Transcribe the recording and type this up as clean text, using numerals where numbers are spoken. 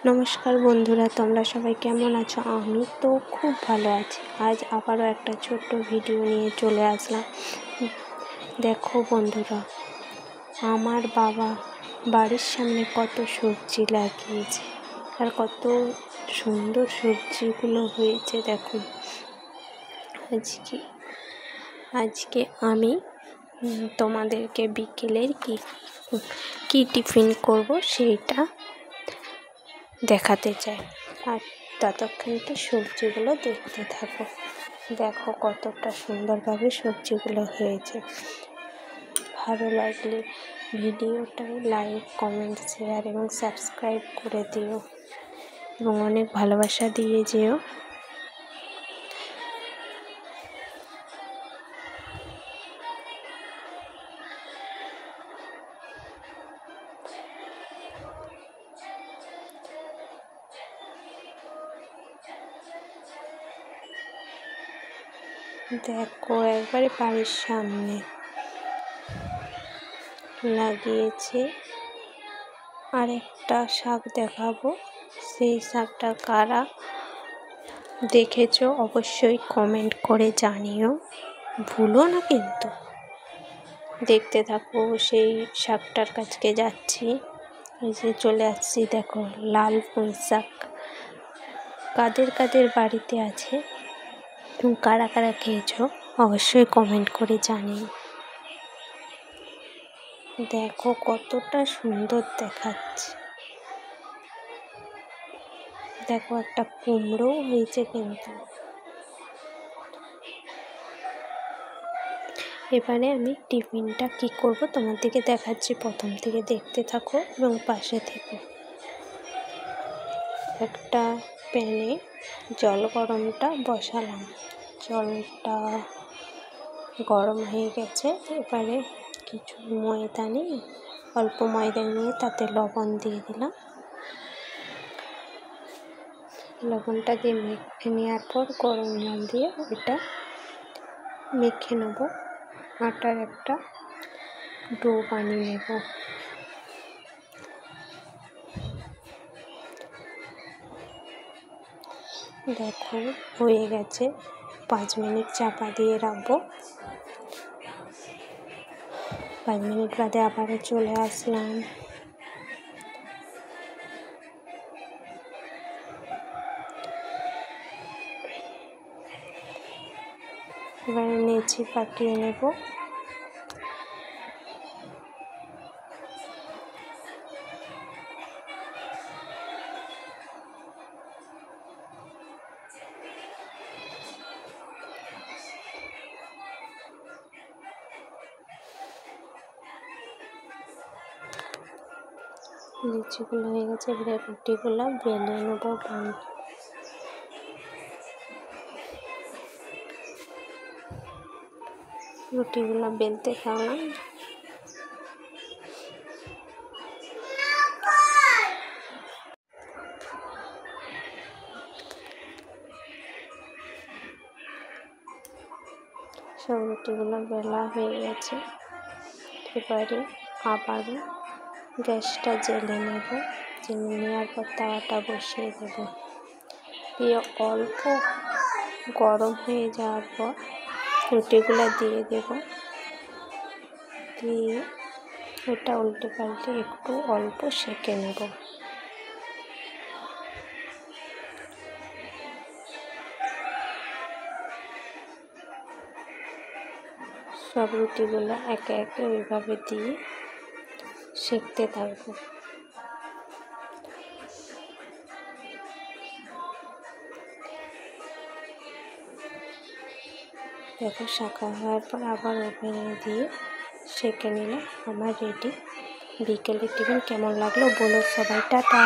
নমস্কার বন্ধুরা, তোমরা সবাই কেমন আছো? আমি তো খুব ভালো আছি। আজ আবারও একটা ছোট্ট ভিডিও নিয়ে চলে আসলাম। দেখো বন্ধুরা, আমার বাবা বাড়ির সামনে কত সবজি লাগিয়েছে আর কত সুন্দর সবজিগুলো হয়েছে। দেখো, আজকে আমি তোমাদেরকে বিকেলের কি টিফিন করব সেইটা দেখাতে চাই, আর ততক্ষণে সবজিগুলো দেখতে থাকো। দেখো কতটা সুন্দরভাবে সবজিগুলো হয়েছে। ভালো লাগলে ভিডিওটায় লাইক, কমেন্ট, শেয়ার এবং সাবস্ক্রাইব করে দিও এবং অনেক ভালোবাসা দিয়ে যেও। দেখো, একবারে বাড়ির সামনে লাগিয়েছে। আর একটা শাক দেখাবো, সেই শাকটা কারা দেখেছো অবশ্যই কমেন্ট করে জানিও, ভুলো না কিন্তু। দেখতে থাকো, সেই শাকটার কাছকে যাচ্ছি, এই যে চলে আসছি। দেখো, লাল পুঁই শাক কাদের কাদের বাড়িতে আছে এবং কারা কারা খেয়েছো অবশ্যই কমেন্ট করে জানিও। দেখো কতটা সুন্দর দেখাচ্ছে। দেখো, একটা কুমড়ো হয়েছে কিন্তু। এবারে আমি টিফিনটা কি করব তোমাদেরকে দেখাচ্ছি, প্রথম থেকে দেখতে থাকো এবং পাশে থেকো। একটা প্যানে জল গরমটা বসালাম, জলটা গরম হয়ে গেছে। এবারে কিছু ময়দা নিয়ে, অল্প ময়দা নিয়ে তাতে লবণ দিয়ে দিলাম। লবণটা দিয়ে মেখে নেওয়ার পর গরম জল দিয়ে ওটা মেখে নেব। আটার একটা ডো বানিয়ে নেব। দেখো হয়ে গেছে, 5 মিনিট চাপা দিয়ে রাখবো। 5 মিনিট বাদে আবারও চলে আসলাম। এবারে নেড়ে পাকিয়ে নেব। লিচিগুলো হয়ে গেছে, এবারে রুটিগুলো বেলে নেব। রুটিগুলো বেলতে থাকলাম। সব রুটিগুলো বেলা হয়ে গেছে। এবারে আবারও গ্যাসটা জ্বেলে নেব। জ্বেলে নেওয়ার পর তাওয়াটা বসিয়ে দেব। দিয়ে অল্প গরম হয়ে যাওয়ার পর রুটিগুলো দিয়ে দেব। দিয়ে ওটা উল্টে পাল্টে একটু অল্প সেঁকে নেব। সব রুটিগুলো একে একে ওইভাবে দিয়ে সেঁকতে থাকবো। দেখো, শাঁকা হওয়ার পর আবার ওভেনে দিয়ে সেঁকে নিলাম। আমার রেডি। বিকেলের টিফিন কেমন লাগলো বলো সবাই। টাটা।